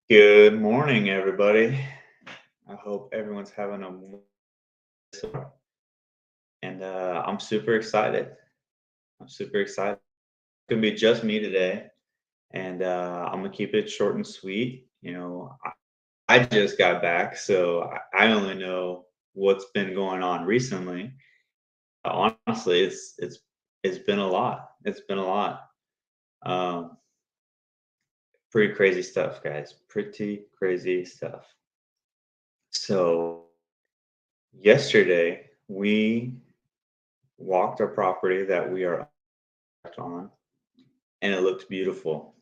Good morning, everybody. I hope everyone's having a and I'm super excited. I'm super excited. It's gonna be just me today, and I'm gonna keep it short and sweet. I just got back, so I only know what's been going on recently. Honestly, it's been a lot. It's been a lot. Um, Pretty crazy stuff, guys. Pretty crazy stuff. So yesterday we walked our property that we are on, and it looked beautiful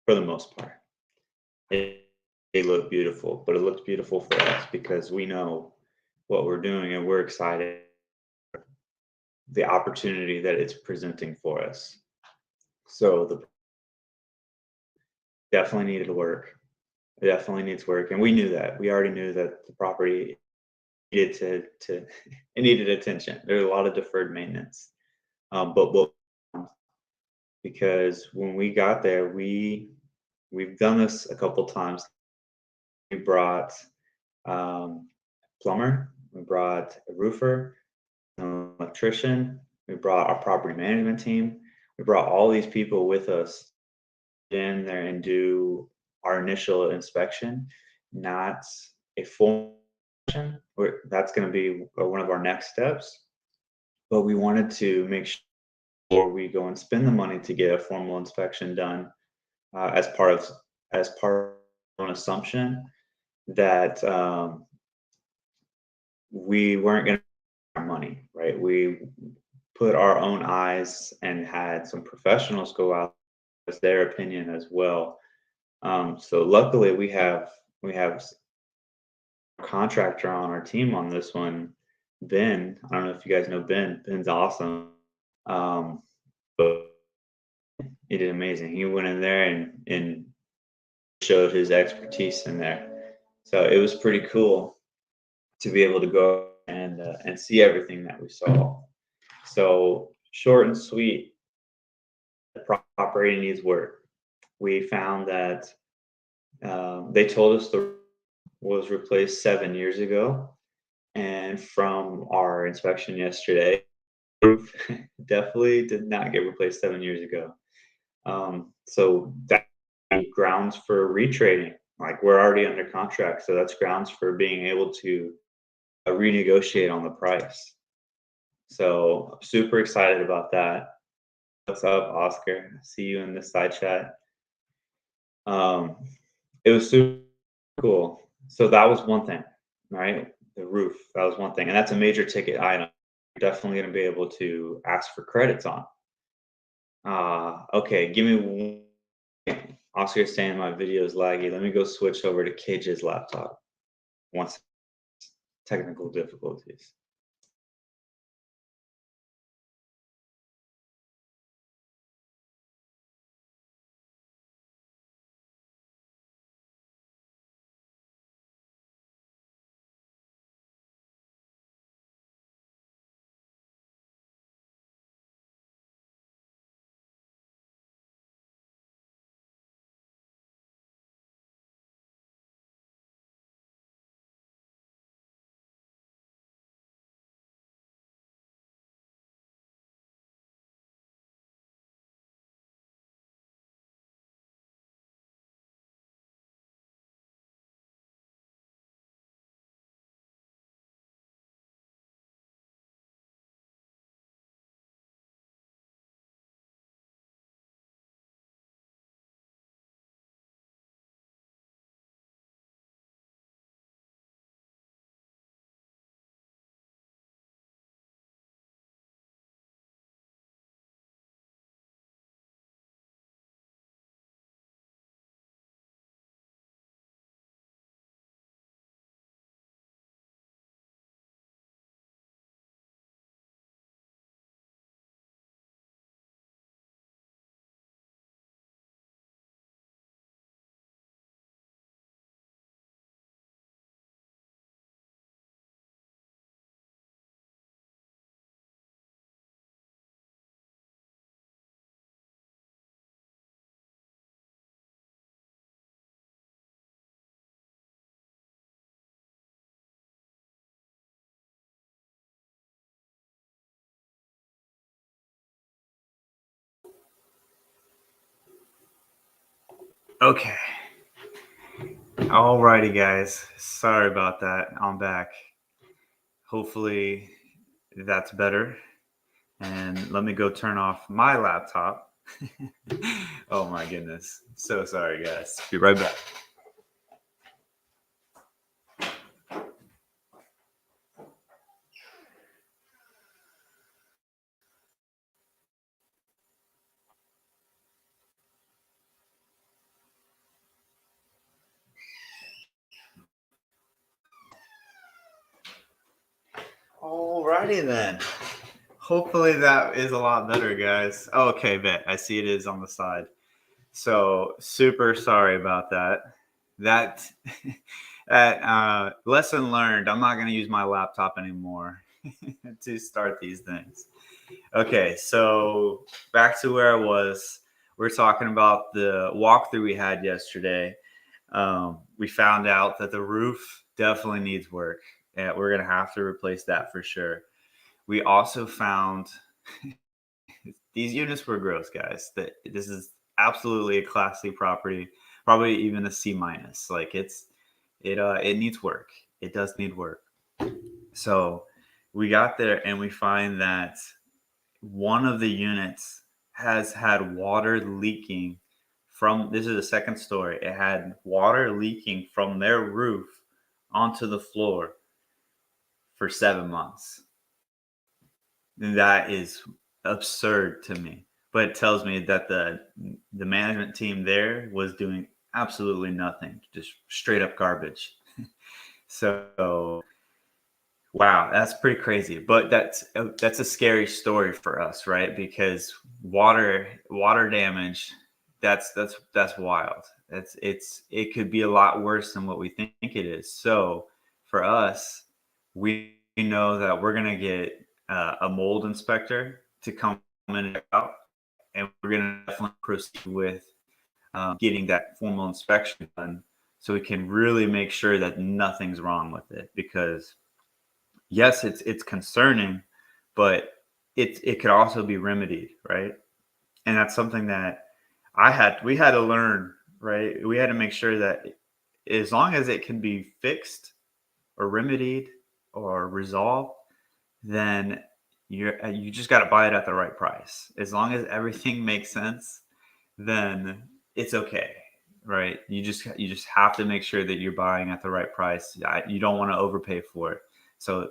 for the most part. It, it looked beautiful, but it looked beautiful for us because we know what we're doing and we're excited the opportunity that it's presenting for us. So the definitely needed work. It definitely needs work, and we knew that. We already knew that the property needed to it needed attention. There's a lot of deferred maintenance, but what because when we got there, we've done this a couple times. We brought um, plumber, we brought a roofer, an electrician, we brought our property management team. We brought all these people with us in there and do our initial inspection, not a full inspection. That's going to be one of our next steps. But we wanted to make sure we go and spend the money to get a formal inspection done as part of an assumption that we weren't going to our money, right? We put our own eyes and had some professionals go out as their opinion as well. So luckily we have a contractor on our team on this one, Ben. I don't know if you guys know Ben. Ben's awesome. But he did amazing. He went in there and showed his expertise in there. So it was pretty cool to be able to go and see everything that we saw. So short and sweet, the property needs work. We found that they told us the roof was replaced 7 years ago, and from our inspection yesterday, the roof definitely did not get replaced 7 years ago. So that grounds for retrading. Like we're already under contract, so that's grounds for being able to renegotiate on the price. So I'm super excited about that. What's up, Oscar? See you in the side chat. Um, it was super cool. So that was one thing, right? The roof, that was one thing. And that's a major ticket item. You're definitely going to be able to ask for credits on. Okay, give me one. Oscar's saying my video is laggy. Let me go switch over to Cage's laptop. Once technical difficulties. Okay. Alrighty, guys. Sorry about that. I'm back. Hopefully that's better. And let me go turn off my laptop. Oh my goodness. So sorry, guys. Be right back. Alrighty then. Hopefully that is a lot better, guys. Oh, okay, bet. I see it is on the side. So super sorry about that. That that lesson learned. I'm not going to use my laptop anymore to start these things. Okay, so back to where I was. We're talking about the walkthrough we had yesterday. We found out that the roof definitely needs work, and we're going to have to replace that for sure. We also found these units were gross, guys. That this is absolutely a Class C property, probably even a C minus. Like it needs work. It does need work. So we got there and we find that one of the units has had water leaking from, this is the second story. It had water leaking from their roof onto the floor for 7 months. And that is absurd to me. But it tells me that the management team there was doing absolutely nothing, just straight up garbage. So wow, that's pretty crazy. But that's a scary story for us, right? Because water damage, that's wild. It could be a lot worse than what we think it is. So for us, we know that we're gonna get a mold inspector to come in and check out, and we're gonna definitely proceed with getting that formal inspection done, so we can really make sure that nothing's wrong with it. Because yes, it's concerning, but it could also be remedied, right? And that's something that we had to learn, right? We had to make sure that as long as it can be fixed or remedied or resolved, then you just got to buy it at the right price. As long as everything makes sense, then it's okay, right? You just have to make sure that you're buying at the right price. You don't want to overpay for it. So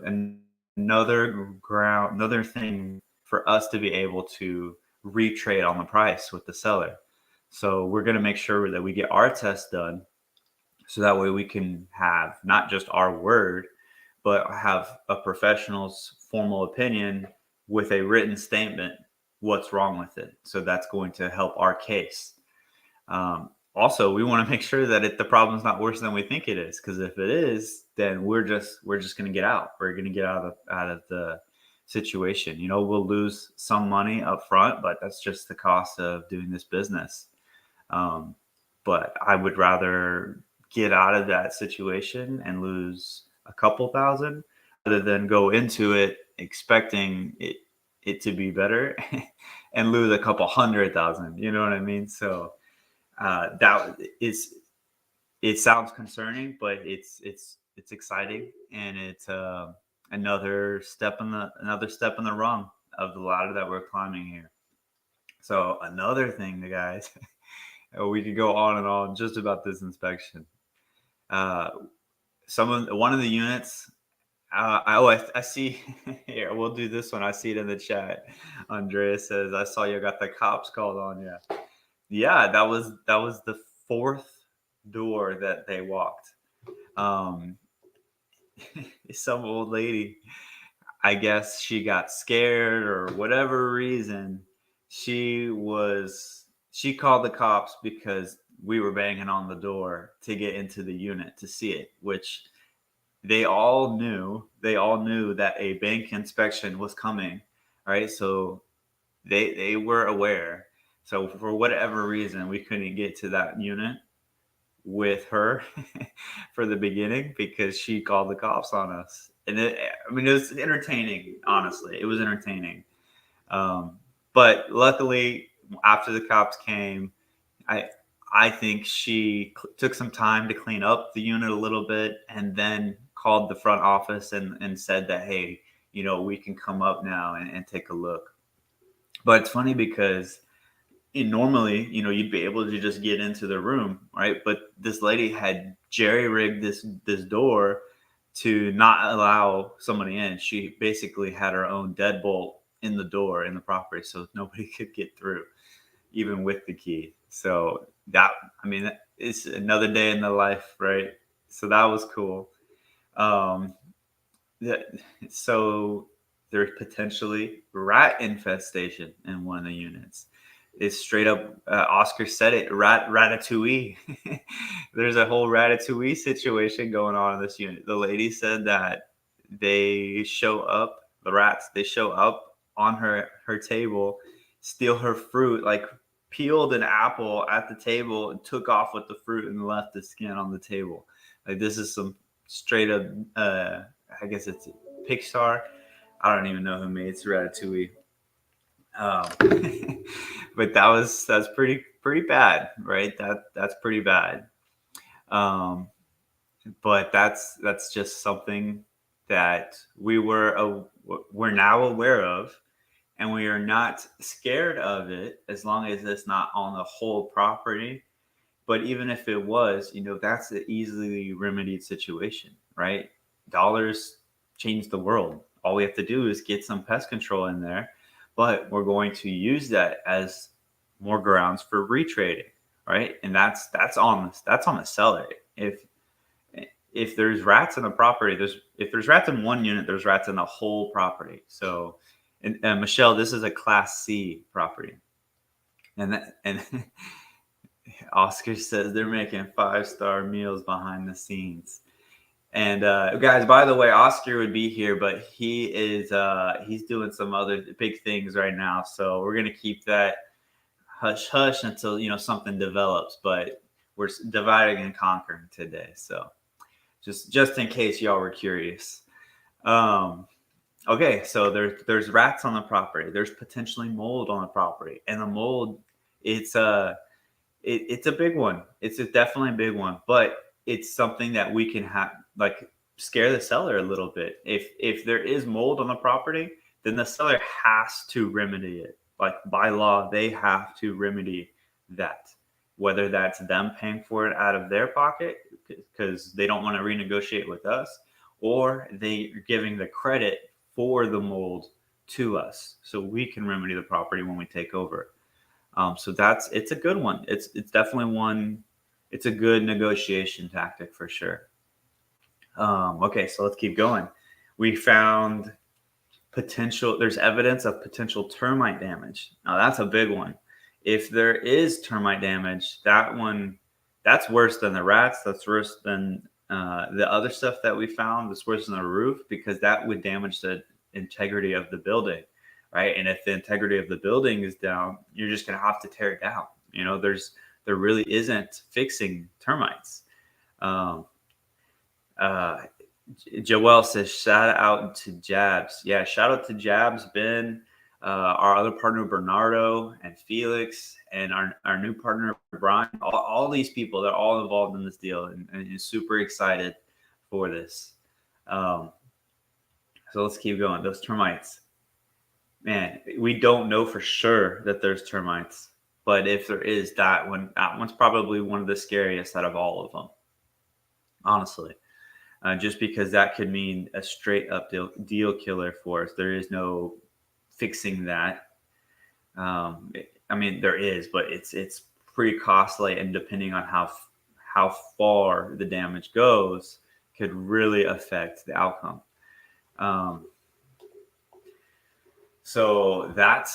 another thing for us to be able to retrade on the price with the seller. So we're going to make sure that we get our test done, so that way we can have not just our word, but have a professional's formal opinion with a written statement what's wrong with it. So that's going to help our case. Also, we want to make sure that the problem's not worse than we think it is, because if it is, then we're just going to get out. We're going to get out of the situation. We'll lose some money up front, but that's just the cost of doing this business. Um, but I would rather get out of that situation and lose a couple thousand rather than go into it expecting it to be better and lose a couple 100,000. You know what I mean? So that is, it sounds concerning, but it's exciting, and it's another step in the rung of the ladder that we're climbing here. So another thing, guys, we could go on and on just about this inspection. Uh, one of the units. I see here. We'll do this one. I see it in the chat. Andrea says, "I saw you got the cops called on you." Yeah, that was the fourth door that they walked. Um, some old lady, I guess she got scared or whatever reason. She called the cops because we were banging on the door to get into the unit to see it, which they all knew that a bank inspection was coming, right? So they were aware. So for whatever reason, we couldn't get to that unit with her for the beginning because she called the cops on us. And it was entertaining. Honestly, it was entertaining. Um, but luckily, after the cops came, I I think she took some time to clean up the unit a little bit and then called the front office and said that, hey, we can come up now and take a look. But it's funny because normally, you'd be able to just get into the room, right? But this lady had jerry rigged this door to not allow somebody in. She basically had her own deadbolt in the door in the property, so nobody could get through, even with the key. So that, I mean, it's another day in the life, right? So that was cool. Um, yeah, so there's potentially rat infestation in one of the units. It's straight up. Oscar said it. Ratatouille. There's a whole ratatouille situation going on in this unit. The lady said that they show up. The rats. They show up on her table, steal her fruit, like peeled an apple at the table and took off with the fruit and left the skin on the table. Like this is some straight up. I guess it's Pixar. I don't even know who made Ratatouille. Um, but that's pretty bad, right? That's pretty bad. Um, but that's just something that we're now aware of, and we are not scared of it as long as it's not on the whole property. But even if it was, that's an easily remedied situation, right? Dollars change the world. All we have to do is get some pest control in there, but we're going to use that as more grounds for retrading, right? And that's on the seller. If there's rats in the property, if there's rats in one unit, there's rats in the whole property. So, and Michelle, this is a Class C property, and Oscar says they're making 5-star meals behind the scenes. And guys, by the way, Oscar would be here, but he's doing some other big things right now. So we're gonna keep that hush hush until something develops. But we're dividing and conquering today. So just in case y'all were curious. Um, okay, so there's rats on the property. There's potentially mold on the property, and the mold, it's it's a big one. It's definitely a big one, but it's something that we can have, like, scare the seller a little bit. If there is mold on the property, then the seller has to remedy it. Like by law, they have to remedy that. Whether that's them paying for it out of their pocket because they don't want to renegotiate with us, or they are giving the credit for the mold to us so we can remedy the property when we take over. So it's a good one. It's definitely one. It's a good negotiation tactic for sure. Okay, so let's keep going. We found potential. There's evidence of potential termite damage. Now that's a big one. If there is termite damage, that's worse than the rats. That's worse than the other stuff that we found. That's worse than the roof because that would damage the integrity of the building, right? And if the integrity of the building is down, you're just going to have to tear it down. There really isn't fixing termites. Um, uh, Joel says, shout out to Jabs. Yeah, shout out to Jabs, Ben, our other partner, Bernardo, and Felix, and our new partner, Brian. All these people, they're all involved in this deal and super excited for this. So let's keep going. Those termites. Man, we don't know for sure that there's termites, but if there is, that one's probably one of the scariest out of all of them, honestly. Just because that could mean a straight up deal killer for us. There is no fixing that. I mean, there is, but it's pretty costly, and depending on how far the damage goes, could really affect the outcome. So that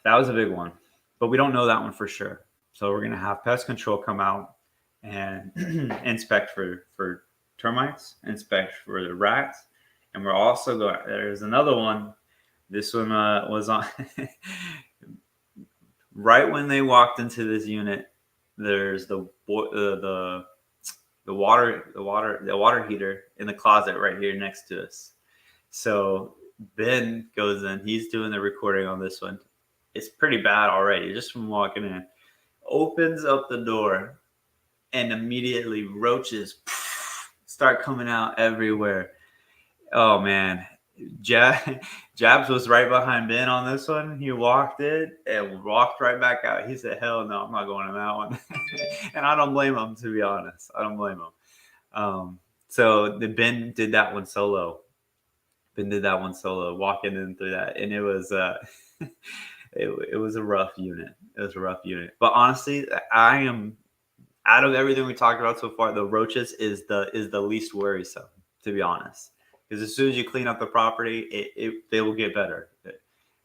was a big one, but we don't know that one for sure. So we're gonna have pest control come out and inspect for termites, inspect for the rats, and we're also going. There's another one. This one was on right when they walked into this unit. There's the water heater in the closet right here next to us. So Ben goes in. He's doing the recording on this one. It's pretty bad already, just from walking in. opens up the door, and immediately roaches start coming out everywhere. Oh man, Jabs was right behind Ben on this one. He walked in and walked right back out. He said, "Hell no, I'm not going on that one." And I don't blame him, to be honest. I don't blame him. So the Ben did that one solo. Ben did that one solo, walking in through that, and it was it was a rough unit. It was a rough unit. But honestly, I am out of everything we talked about so far, the roaches is the least worrisome, to be honest. Because as soon as you clean up the property, they will get better.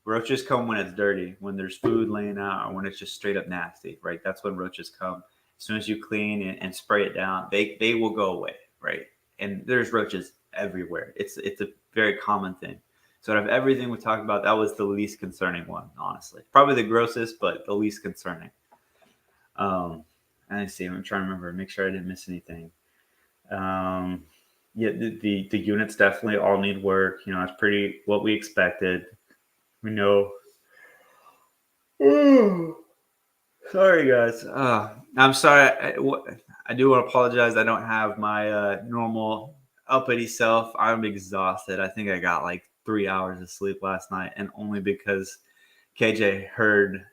Roaches come when it's dirty, when there's food laying out, or when it's just straight up nasty, right? That's when roaches come. As soon as you clean and spray it down, they will go away, right? And there's roaches everywhere. It's a very common thing. So out of everything we talked about, that was the least concerning one, honestly. Probably the grossest, but the least concerning. And I see. I'm trying to remember, make sure I didn't miss anything. Yeah, the units definitely all need work. You know, it's pretty what we expected. We know. Sorry, guys. I'm sorry. I do want to apologize. I don't have my normal uppity self. I'm exhausted. I think I got like 3 hours of sleep last night, and only because KJ heard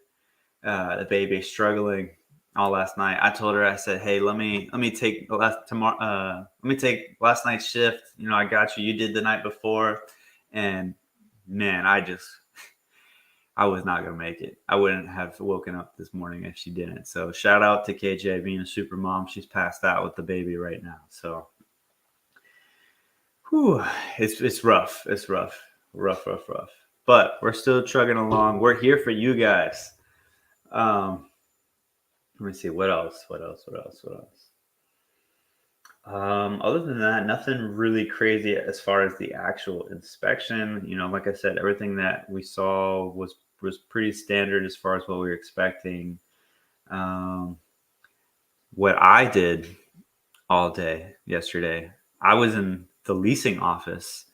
the baby struggling all last night. I told her, I said, "Hey, let me take let me take last night's shift. You know, I got you. You did the night before." And man, I was not gonna make it. I wouldn't have woken up this morning if she didn't. So shout out to KJ being a super mom. She's passed out with the baby right now. So whew, it's rough. It's rough. Rough. But we're still chugging along. We're here for you guys. Let me see. What else? Other than that, nothing really crazy as far as the actual inspection. You know, like I said, everything that we saw was pretty standard as far as what we were expecting. What I did all day yesterday, I was in the leasing office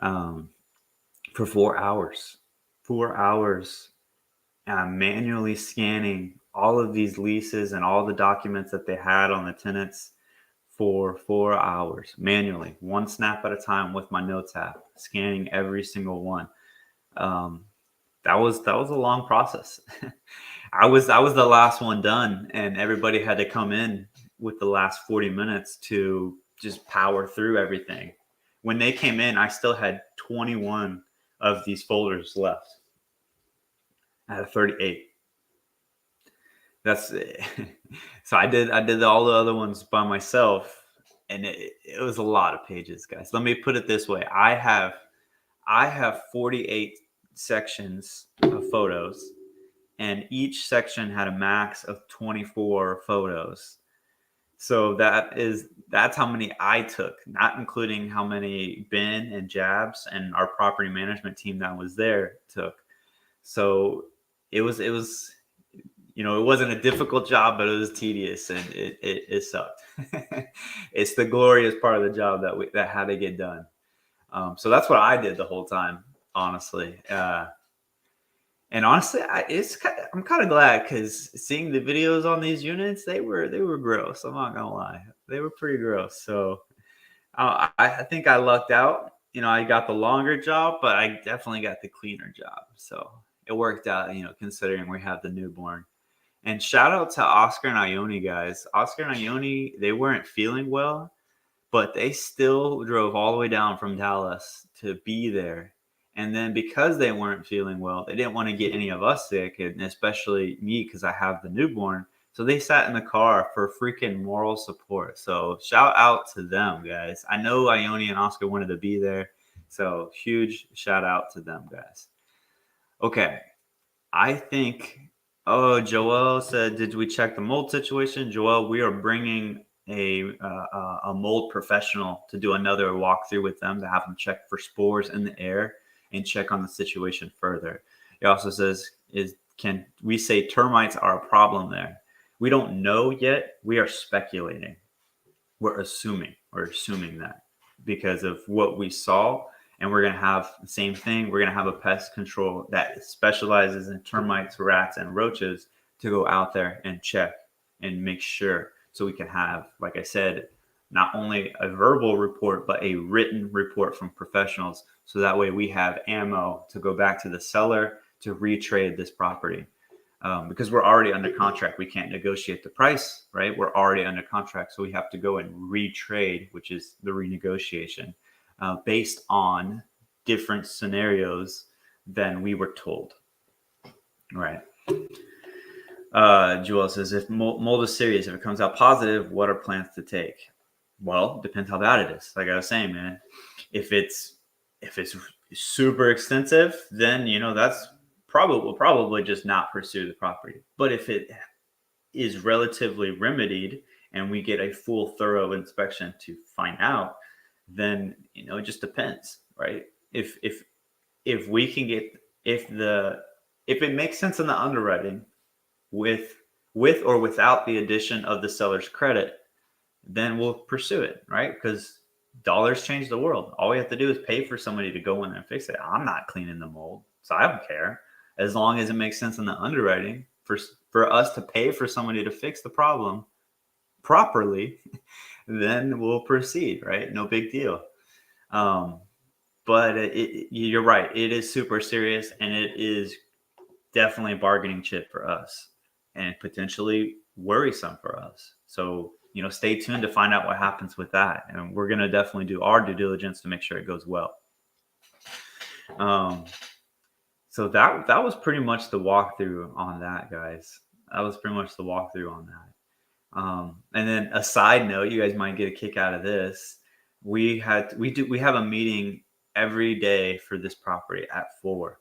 for 4 hours. 4 hours manually scanning all of these leases and all the documents that they had on the tenants for 4 hours manually, one snap at a time with my notes app, scanning every single one. That was a long process. I was the last one done, and everybody had to come in with the last 40 minutes to just power through everything. When they came in, I still had 21 of these folders left out of 38. That's so I did all the other ones by myself, and it was a lot of pages, guys. Let me put it this way. I have 48 sections of photos, and each section had a max of 24 photos. So that's how many I took, not including how many Ben and Jabs and our property management team that was there took. So it was you know, it wasn't a difficult job, but it was tedious, and it sucked. It's the glorious part of the job that had to get done. So that's what I did the whole time, honestly. And honestly, I'm kind of glad, because seeing the videos on these units, they were gross. I'm not gonna lie, they were pretty gross. So I think I lucked out. You know, I got the longer job, but I definitely got the cleaner job. So it worked out. You know, considering we have the newborn. And shout out to Oscar and Ione, guys. Oscar and Ione, they weren't feeling well, but they still drove all the way down from Dallas to be there. And then because they weren't feeling well, they didn't want to get any of us sick, and especially me, because I have the newborn. So they sat in the car for freaking moral support. So shout out to them, guys. I know Ione and Oscar wanted to be there. So huge shout out to them, guys. Okay. I think, oh, Joel said, did we check the mold situation? Joel, we are bringing a mold professional to do another walkthrough with them, to have them check for spores in the air and check on the situation further. He also says, can we say termites are a problem there? We don't know yet. We are speculating. We're assuming that because of what we saw. And we're going to have the same thing. We're going to have a pest control that specializes in termites, rats, and roaches to go out there and check and make sure, so we can have, like I said, not only a verbal report but a written report from professionals, so that way we have ammo to go back to the seller to retrade this property. Because we're already under contract, we can't negotiate the price, right? We're already under contract, so we have to go and retrade, which is the renegotiation, based on different scenarios than we were told. Right. Joel says, if mold is serious, if it comes out positive, what are plans to take? Well, depends how bad it is. Like I was saying, man, if it's super extensive, then that's we'll probably just not pursue the property. But if it is relatively remedied and we get a full thorough inspection to find out, then it just depends, right? If we can get, if it makes sense in the underwriting, with or without the addition of the seller's credit, then we'll pursue it, right? Because dollars change the world. All we have to do is pay for somebody to go in there and fix it. I'm not cleaning the mold, so I don't care. As long as it makes sense in the underwriting for us to pay for somebody to fix the problem properly, then we'll proceed, right? No big deal. But you're right. It is super serious, and it is definitely a bargaining chip for us, and potentially worrisome for us. So, stay tuned to find out what happens with that. And we're going to definitely do our due diligence to make sure it goes well. So that was pretty much the walkthrough on that, guys. That was pretty much the walkthrough on that. And then a side note, you guys might get a kick out of this. We have a meeting every day for this property at 4.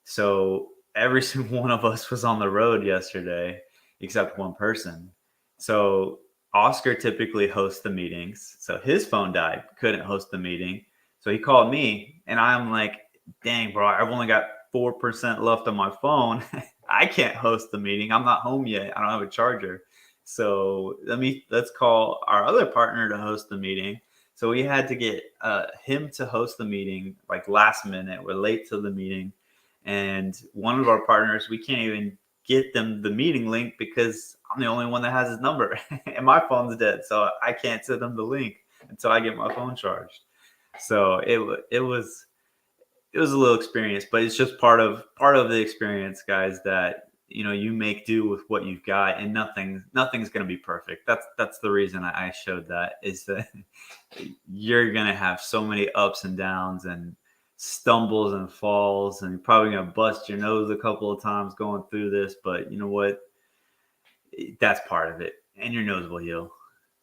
So every single one of us was on the road yesterday, except one person. So Oscar typically hosts the meetings. So his phone died, couldn't host the meeting. So he called me, and I'm like, dang, bro, I've only got 4% left on my phone. I can't host the meeting. I'm not home yet. I don't have a charger. So let's call our other partner to host the meeting. So we had to get him to host the meeting like last minute. We're late to the meeting. And one of our partners, we can't even get them the meeting link because I'm the only one that has his number and my phone's dead. So I can't send them the link until I get my phone charged. So it was a little experience, but it's just part of the experience, guys, that you make do with what you've got, and nothing's going to be perfect. That's the reason I showed that, is that you're going to have so many ups and downs and stumbles and falls, and you're probably going to bust your nose a couple of times going through this, but you know what? That's part of it, and your nose will heal.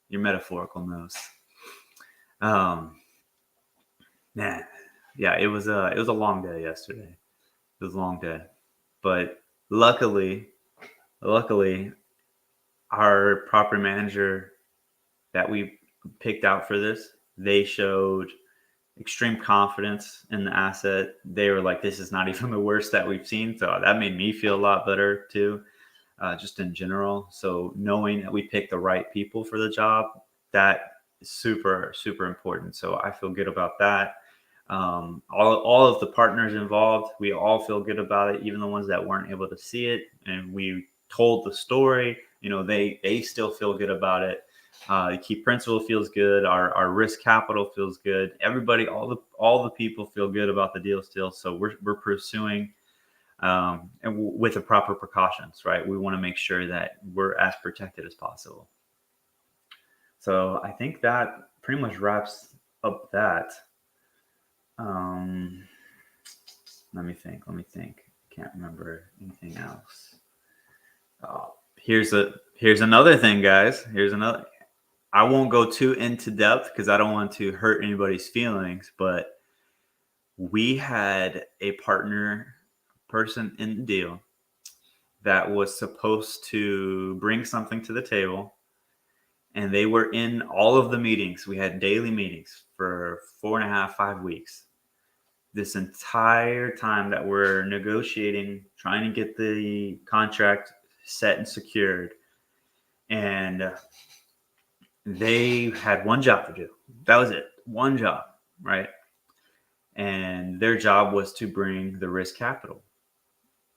Your metaphorical nose. Man, yeah, it was a long day yesterday. It was a long day, but luckily, our property manager that we picked out for this, they showed extreme confidence in the asset. They were like, this is not even the worst that we've seen. So that made me feel a lot better too, just in general. So knowing that we picked the right people for the job, that is super, super important. So I feel good about that. All of the partners involved, we all feel good about it, even the ones that weren't able to see it. And we told the story, they still feel good about it. The key principal feels good. Our risk capital feels good. Everybody, all the people feel good about the deal still. So we're pursuing, and with the proper precautions, right? We want to make sure that we're as protected as possible. So I think that pretty much wraps up that. Let me think. Can't remember anything else. Here's another thing, guys. I won't go too into depth because I don't want to hurt anybody's feelings, but we had a person in the deal that was supposed to bring something to the table, and they were in all of the meetings. We had daily meetings for 4.5, 5 weeks. This entire time that we're negotiating, trying to get the contract set and secured, and they had one job to do. That was it. One job, right? And their job was to bring the risk capital.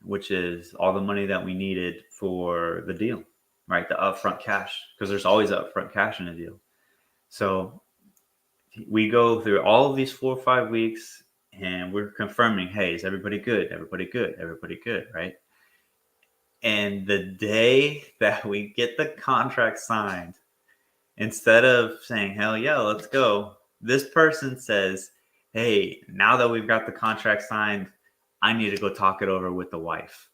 which is all the money that we needed for the deal, right? The upfront cash, because there's always upfront cash in a deal. So we go through all of these 4 or 5 weeks and we're confirming, hey, is everybody good? Everybody good? Everybody good, right? And the day that we get the contract signed, instead of saying, hell yeah, let's go, this person says, hey, now that we've got the contract signed, I need to go talk it over with the wife.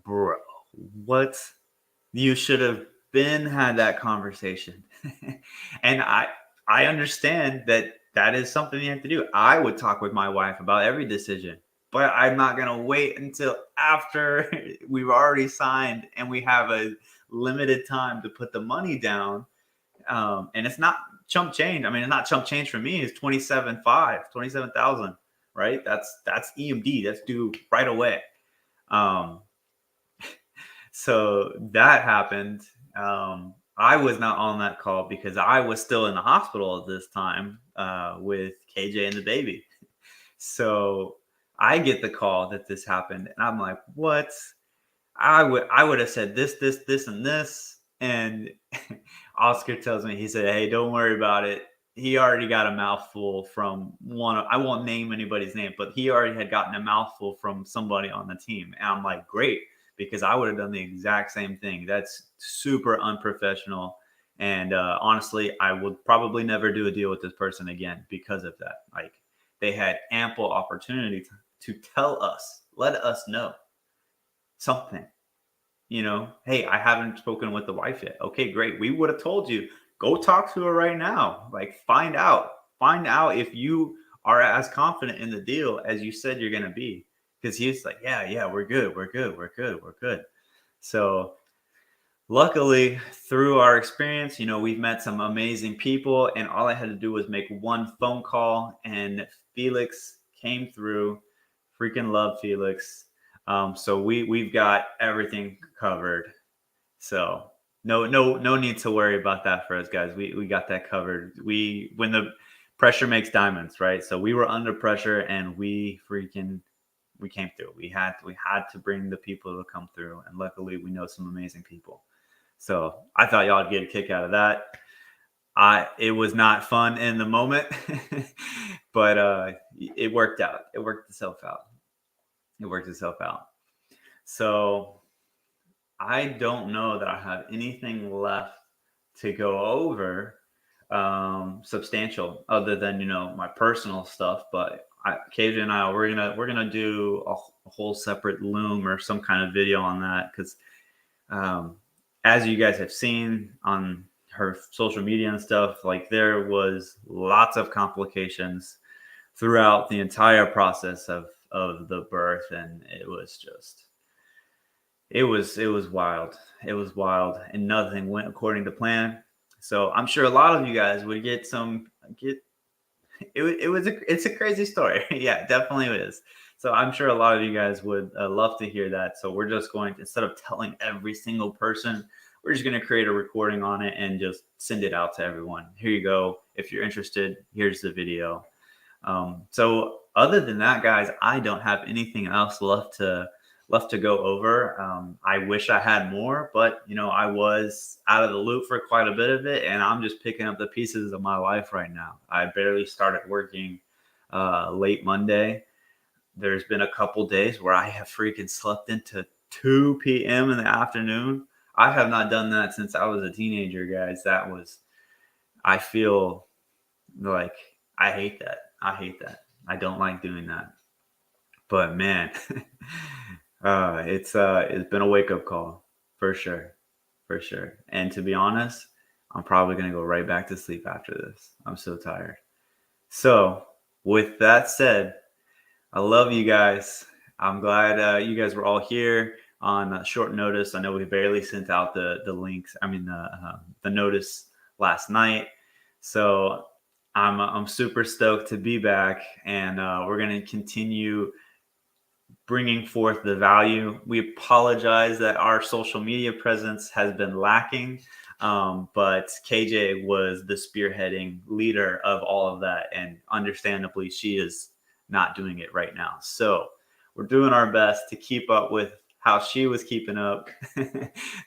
Bro, what? You should have been had that conversation. And I understand that that is something you have to do. I would talk with my wife about every decision, but I'm not going to wait until after we've already signed and we have a limited time to put the money down. And it's not chump change. I mean, it's not chump change for me. It's 27,000, right? That's EMD. That's due right away. Um, so that happened. I was not on that call because I was still in the hospital at this time with KJ and the baby. So I get the call that this happened, and I'm like, "What?" I would have said this, and this. And Oscar tells me, he said, "Hey, don't worry about it. He already got a mouthful from one. I won't name anybody's name, but he already had gotten a mouthful from somebody on the team." And I'm like, "Great," because I would have done the exact same thing. That's super unprofessional. And honestly, I would probably never do a deal with this person again because of that. Like, they had ample opportunity to tell us, let us know something. Hey, I haven't spoken with the wife yet. Okay, great. We would have told you, go talk to her right now. Like, find out if you are as confident in the deal as you said you're going to be. Because he's like, yeah, we're good. We're good. We're good. We're good. So, luckily, through our experience, we've met some amazing people, and all I had to do was make one phone call, and Felix came through. Freaking love Felix. So we've got everything covered. So no need to worry about that for us, guys. We got that covered. When the pressure makes diamonds, right? So we were under pressure and we came through. We had to bring the people to come through, and luckily we know some amazing people. So I thought y'all would get a kick out of that. It was not fun in the moment, but it worked out. It worked itself out. It worked itself out. So I don't know that I have anything left to go over substantial other than my personal stuff. But KJ and I, we're gonna do a whole separate Loom or some kind of video on that because um, as you guys have seen on her social media and stuff, like there was lots of complications throughout the entire process of the birth, and it was wild. It was wild, and nothing went according to plan. So I'm sure a lot of you guys would get it's a crazy story. Yeah, definitely it is. So I'm sure a lot of you guys would love to hear that. So we're just going to, instead of telling every single person, we're just going to create a recording on it and just send it out to everyone. Here you go. If you're interested, here's the video. So other than that, guys, I don't have anything else left to go over. I wish I had more, but I was out of the loop for quite a bit of it, and I'm just picking up the pieces of my life right now. I barely started working late Monday. There's been a couple days where I have freaking slept into 2 p.m. in the afternoon. I have not done that since I was a teenager, guys. I feel like I hate that. I hate that. I don't like doing that. But man, it's been a wake up call for sure, for sure. And to be honest, I'm probably gonna go right back to sleep after this. I'm so tired. So with that said, I love you guys. I'm glad you guys were all here on short notice. I know we barely sent out the links. I mean the notice last night. So I'm super stoked to be back, and we're gonna continue bringing forth the value. We apologize that our social media presence has been lacking, but KJ was the spearheading leader of all of that, and understandably, she is not doing it right now. So we're doing our best to keep up with how she was keeping up.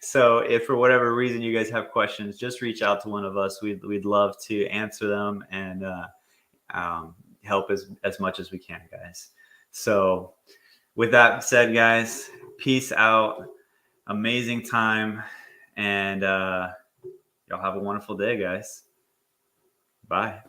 So if for whatever reason you guys have questions, just reach out to one of us. We'd love to answer them and help as much as we can, guys. So with that said, guys, peace out. Amazing time. And y'all have a wonderful day, guys. Bye.